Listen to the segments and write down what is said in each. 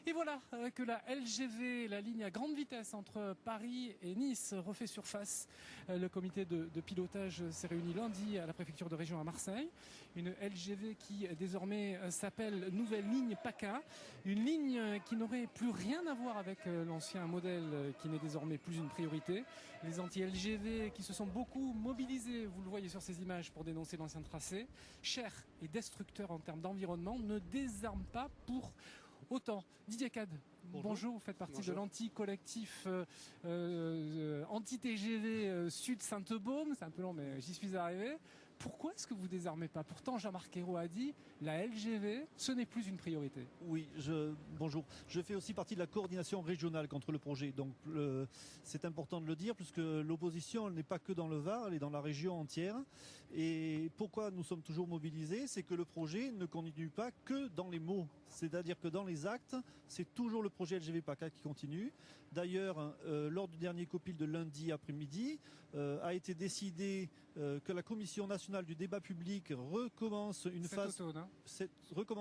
Et voilà que la LGV, la ligne à grande vitesse entre Paris et Nice, refait surface. Le comité de pilotage s'est réuni lundi à la préfecture de région à Marseille. Une LGV qui désormais s'appelle Nouvelle Ligne PACA. Une ligne qui n'aurait plus rien à voir avec l'ancien modèle qui n'est désormais plus une priorité. Les anti-LGV qui se sont beaucoup mobilisés, vous le voyez sur ces images, pour dénoncer l'ancien tracé, cher et destructeur en termes d'environnement, ne désarment pas pour autant. Didier Cade, bonjour, vous faites partie de l'anti-collectif anti-TGV Sud Sainte-Baume, c'est un peu long mais j'y suis arrivé. Pourquoi est-ce que vous désarmez pas? Pourtant Jean-Marc Ayrault a dit la LGV, ce n'est plus une priorité. Oui, bonjour. Je fais aussi partie de la coordination régionale contre le projet. Donc c'est important de le dire puisque l'opposition n'est pas que dans le Var, elle est dans la région entière. Et pourquoi nous sommes toujours mobilisés? C'est que le projet ne continue pas que dans les mots. C'est-à-dire que dans les actes, c'est toujours le projet LGV PACA qui continue. D'ailleurs, lors du dernier COPIL de lundi après-midi, a été décidé que la Commission nationale du débat public recommence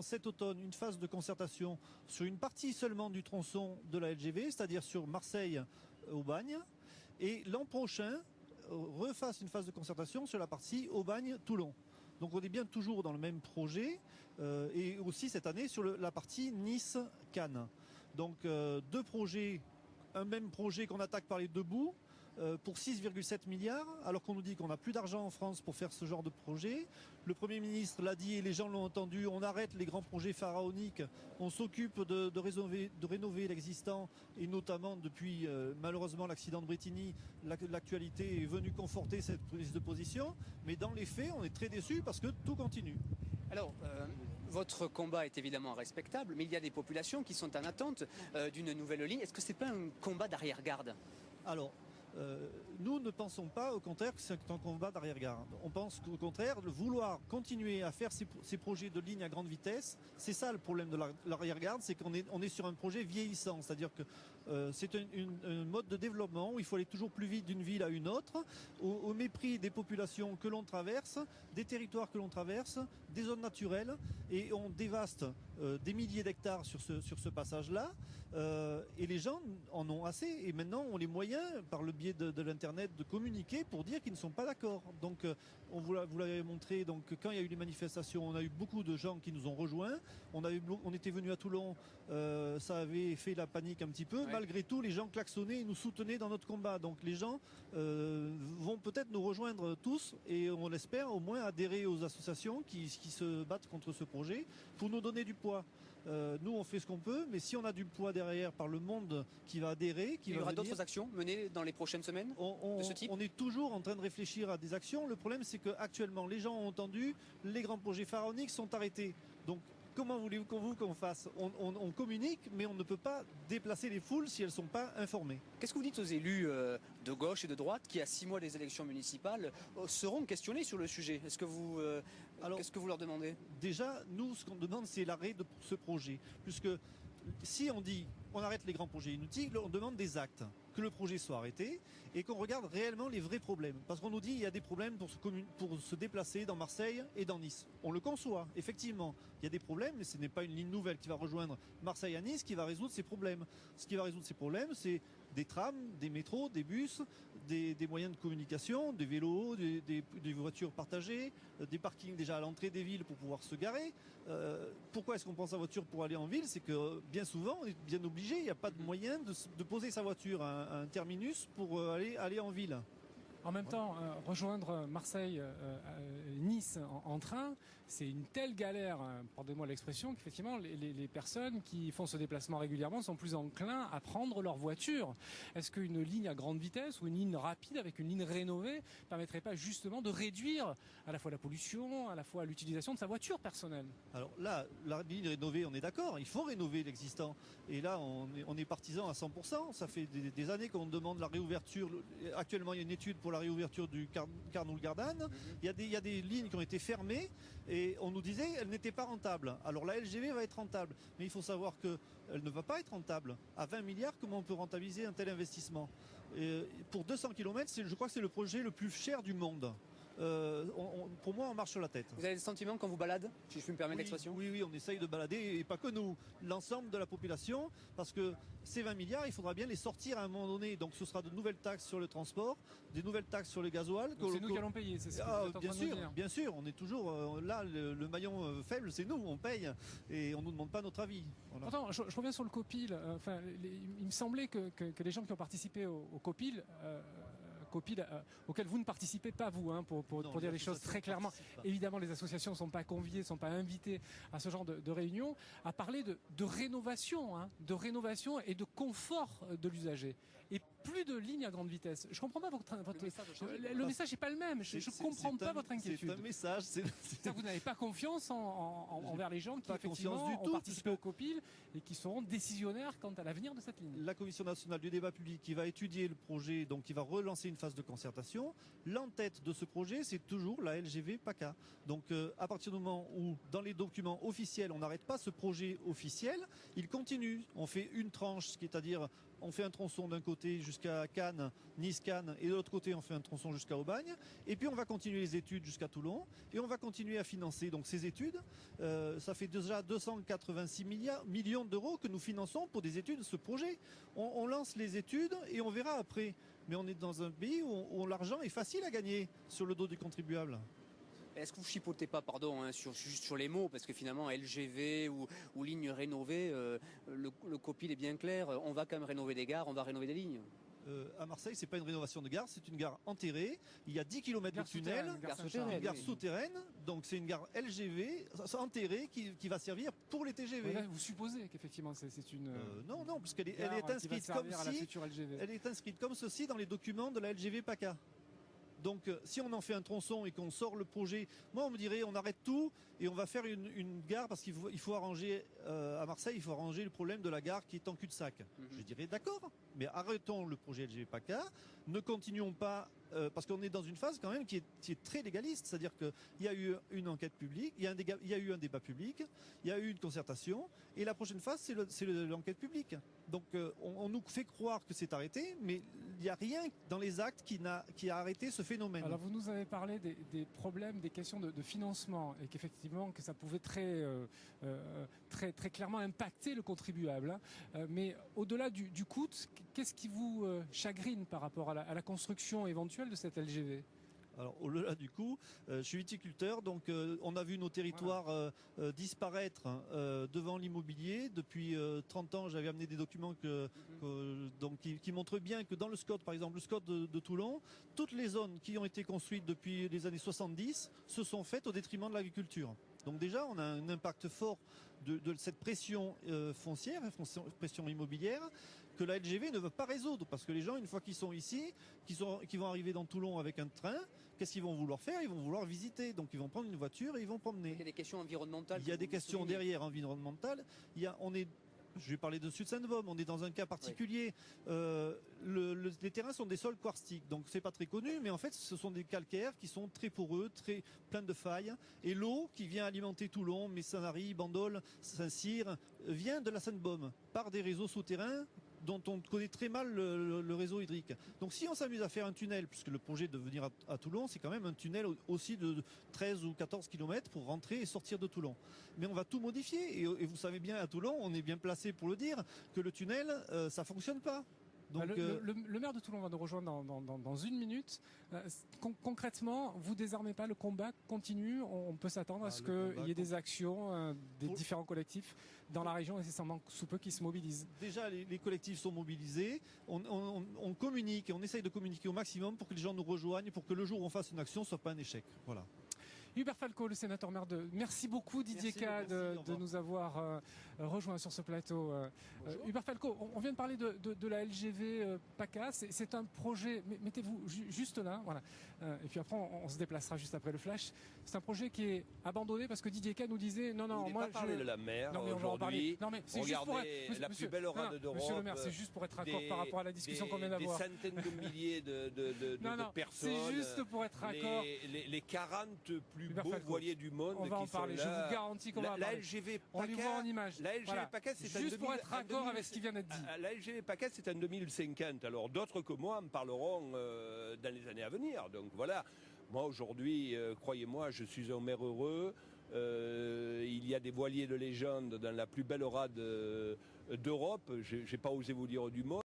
cet automne une phase de concertation sur une partie seulement du tronçon de la LGV, c'est-à-dire sur Marseille-Aubagne, et l'an prochain refasse une phase de concertation sur la partie Aubagne-Toulon. Donc on est bien toujours dans le même projet et aussi cette année sur la partie Nice-Cannes. Donc deux projets, un même projet qu'on attaque par les deux bouts pour 6,7 milliards, alors qu'on nous dit qu'on n'a plus d'argent en France pour faire ce genre de projet. Le Premier ministre l'a dit et les gens l'ont entendu, on arrête les grands projets pharaoniques, on s'occupe de rénover l'existant, et notamment depuis malheureusement l'accident de Brétigny, l'actualité est venue conforter cette prise de position, mais dans les faits, on est très déçus parce que tout continue. Alors, votre combat est évidemment respectable, mais il y a des populations qui sont en attente d'une nouvelle ligne. Est-ce que ce n'est pas un combat d'arrière-garde? Alors, nous ne pensons pas au contraire que c'est un combat d'arrière-garde. On pense qu'au contraire, de vouloir continuer à faire ces projets de ligne à grande vitesse, c'est ça le problème de l'arrière-garde, c'est qu'on est sur un projet vieillissant. C'est-à-dire que c'est un mode de développement où il faut aller toujours plus vite d'une ville à une autre, au mépris des populations que l'on traverse, des territoires que l'on traverse, des zones naturelles, et on dévaste des milliers d'hectares sur ce passage-là, et les gens en ont assez, et maintenant ont les moyens, par le biais de l'internet, de communiquer pour dire qu'ils ne sont pas d'accord. Donc vous l'avez montré, donc quand il y a eu les manifestations, on a eu beaucoup de gens qui nous ont rejoints. On était venus à Toulon, ça avait fait la panique un petit peu. Ouais. Malgré tout, les gens klaxonnaient et nous soutenaient dans notre combat. Donc les gens vont peut-être nous rejoindre tous, et on l'espère au moins adhérer aux associations qui se battent contre ce projet pour nous donner du poids. Nous on fait ce qu'on peut, mais si on a du poids derrière par le monde qui va adhérer, il y aura d'autres actions menées dans les prochaines semaines de ce type? On est toujours en train de réfléchir à des actions. Le problème, c'est qu'actuellement, les gens ont entendu, les grands projets pharaoniques sont arrêtés. Donc, comment voulez-vous qu'on fasse? On communique, mais on ne peut pas déplacer les foules si elles ne sont pas informées. Qu'est-ce que vous dites aux élus de gauche et de droite qui, à 6 mois des élections municipales, seront questionnés sur le sujet? Qu'est-ce que vous leur demandez? Déjà, nous, ce qu'on demande, c'est l'arrêt de ce projet. Puisque si on dit on arrête les grands projets inutiles, on demande des actes, que le projet soit arrêté et qu'on regarde réellement les vrais problèmes. Parce qu'on nous dit qu'il y a des problèmes pour se déplacer dans Marseille et dans Nice. On le conçoit, effectivement. Il y a des problèmes, mais ce n'est pas une ligne nouvelle qui va rejoindre Marseille à Nice qui va résoudre ces problèmes. Ce qui va résoudre ces problèmes, c'est des trams, des métros, des bus, des moyens de communication, des vélos, des voitures partagées, des parkings déjà à l'entrée des villes pour pouvoir se garer. Pourquoi est-ce qu'on prend sa voiture pour aller en ville? C'est que bien souvent, on est bien obligé, il n'y a pas de moyen de poser sa voiture à un terminus pour aller en ville. En même temps, rejoindre Marseille, Nice en train, c'est une telle galère, pardonnez-moi l'expression, qu'effectivement les personnes qui font ce déplacement régulièrement sont plus enclins à prendre leur voiture. Est-ce qu'une ligne à grande vitesse ou une ligne rapide avec une ligne rénovée permettrait pas justement de réduire à la fois la pollution, à la fois l'utilisation de sa voiture personnelle? Alors là, la ligne rénovée, on est d'accord, il faut rénover l'existant. Et là, on est partisan à 100%. Ça fait des années qu'on demande la réouverture. Actuellement, il y a une étude pour la réouverture du Carnoul-Gardanne. Il y a des lignes qui ont été fermées et on nous disait qu'elles n'étaient pas rentables. Alors la LGV va être rentable, mais il faut savoir qu'elle ne va pas être rentable. À 20 milliards, comment on peut rentabiliser un tel investissement? Pour 200 km, je crois que c'est le projet le plus cher du monde. pour moi, on marche sur la tête. Vous avez le sentiment quand vous baladez, si je puis me permettre Oui, l'expression? oui, on essaye de balader, et pas que nous, l'ensemble de la population, parce que ces 20 milliards, il faudra bien les sortir à un moment donné. Donc ce sera de nouvelles taxes sur le transport, des nouvelles taxes sur le gasoil. C'est nous qui allons payer, c'est ce que vous êtes en train de nous dire. Bien sûr, on est toujours là, le maillon faible, c'est nous, on paye, et on ne nous demande pas notre avis. Voilà. Pourtant, je reviens sur le COPIL. Il me semblait que les gens qui ont participé au COPIL, auquel vous ne participez pas, vous, hein, pour dire les choses très clairement. Évidemment, les associations ne sont pas conviées, ne sont pas invitées à ce genre de réunion, à parler de rénovation, hein, de rénovation et de confort de l'usager. Et plus de lignes à grande vitesse. Je comprends pas le message n'est pas le même. Je ne comprends pas votre inquiétude. C'est un message. Vous n'avez pas confiance envers les gens qui effectivement ont participé au COPIL et qui seront décisionnaires quant à l'avenir de cette ligne. La Commission nationale du débat public qui va étudier le projet, donc qui va relancer une phase de concertation. L'en-tête de ce projet, c'est toujours la LGV PACA. Donc à partir du moment où dans les documents officiels, on n'arrête pas ce projet officiel, il continue. On fait une tranche, c'est-à-dire on fait un tronçon d'un côté jusqu'à Cannes, Nice-Cannes, et de l'autre côté on fait un tronçon jusqu'à Aubagne. Et puis on va continuer les études jusqu'à Toulon, et on va continuer à financer donc ces études. Ça fait déjà 286 millions d'euros que nous finançons pour des études de ce projet. On lance les études et on verra après. Mais on est dans un pays où l'argent est facile à gagner sur le dos du contribuable. Est-ce que vous chipotez pas, pardon, hein, juste sur les mots, parce que finalement LGV ou ligne rénovée, le COPIL est bien clair, on va quand même rénover des gares, on va rénover des lignes. À Marseille, c'est pas une rénovation de gare, c'est une gare enterrée. Il y a 10 km de tunnel, une gare souterraine. Donc c'est une gare LGV enterrée qui va servir pour les TGV. Ouais, vous supposez qu'effectivement c'est une non, parce qu'elle est inscrite comme elle est inscrite comme ceci dans les documents de la LGV PACA. Donc si on en fait un tronçon et qu'on sort le projet, moi on me dirait on arrête tout et on va faire une gare parce qu'il faut arranger à Marseille, il faut arranger le problème de la gare qui est en cul-de-sac. Je dirais d'accord, mais arrêtons le projet LGV PACA, ne continuons pas parce qu'on est dans une phase quand même qui est très légaliste, c'est-à-dire qu'il y a eu une enquête publique, il y a eu un débat public, il y a eu une concertation, et la prochaine phase c'est l'enquête publique. Donc on nous fait croire que c'est arrêté, mais il n'y a rien dans les actes qui a arrêté ce phénomène. Alors vous nous avez parlé des problèmes, des questions de financement, et qu'effectivement que ça pouvait très clairement impacter le contribuable. Hein. Mais au-delà du coût, qu'est-ce qui vous chagrine par rapport à la construction éventuelle de cette LGV ? Alors au-delà du coup, je suis viticulteur, donc on a vu nos territoires disparaître devant l'immobilier. Depuis 30 ans, j'avais amené des documents qui montrent bien que dans le SCOT, par exemple le SCOT de Toulon, toutes les zones qui ont été construites depuis les années 70 se sont faites au détriment de l'agriculture. Donc déjà, on a un impact fort de cette pression foncière, pression immobilière, que la LGV ne veut pas résoudre, parce que les gens, une fois qu'ils sont ici, qui vont arriver dans Toulon avec un train, qu'est-ce qu'ils vont vouloir faire? Ils vont vouloir visiter, donc ils vont prendre une voiture et ils vont promener. Il y a des questions environnementales. Il y a des questions derrière environnementales. Je vais parler de Sud-Sainte-Baume, on est dans un cas particulier. Oui. Les terrains sont des sols quartziques, donc c'est pas très connu, mais en fait ce sont des calcaires qui sont très poreux, très pleins de failles. Et l'eau qui vient alimenter Toulon, Messanary, Bandol, Saint-Cyr, vient de la Sainte-Baume par des réseaux souterrains dont on connaît très mal le réseau hydrique. Donc si on s'amuse à faire un tunnel, puisque le projet de venir à Toulon, c'est quand même un tunnel aussi de 13 ou 14 km pour rentrer et sortir de Toulon. Mais on va tout modifier, et vous savez bien, à Toulon, on est bien placé pour le dire, que le tunnel, ça fonctionne pas. Donc, le maire de Toulon va nous rejoindre dans une minute. Concrètement, vous désarmez pas, le combat continue. On peut s'attendre à ce qu'il y ait des actions des différents collectifs dans la région, et c'est sous peu qui se mobilisent. Déjà, les collectifs sont mobilisés. On communique et on essaye de communiquer au maximum pour que les gens nous rejoignent, pour que le jour où on fasse une action ne soit pas un échec. Voilà. Hubert Falco, le sénateur maire de... Merci beaucoup Didier K de nous avoir rejoints sur ce plateau. Hubert Falco, on vient de parler de la LGV PACA. C'est un projet, mettez-vous juste là, voilà. Et puis après on se déplacera juste après le flash. C'est un projet qui est abandonné parce que Didier K nous disait non, moi parler de la mer aujourd'hui. Non mais c'est juste pour la plus belle rade d'Europe. Monsieur le maire, c'est juste pour être raccord par rapport à la discussion qu'on vient d'avoir. Des centaines de milliers de personnes. C'est juste pour être raccord. Les 40 plus beaux voiliers du monde. On va en parler, je vous garantis qu'on va en parler. La LGV PACA, on les voit en image. La LGV PACA, c'est juste pour être raccord avec ce qui vient d'être dit. La LGV PACA, c'est en 2050. Alors d'autres que moi en parleront dans les années à venir. Donc voilà. Moi aujourd'hui, croyez-moi, je suis un maire heureux. Il y a des voiliers de légende dans la plus belle rade d'Europe. J'ai pas osé vous dire du mot.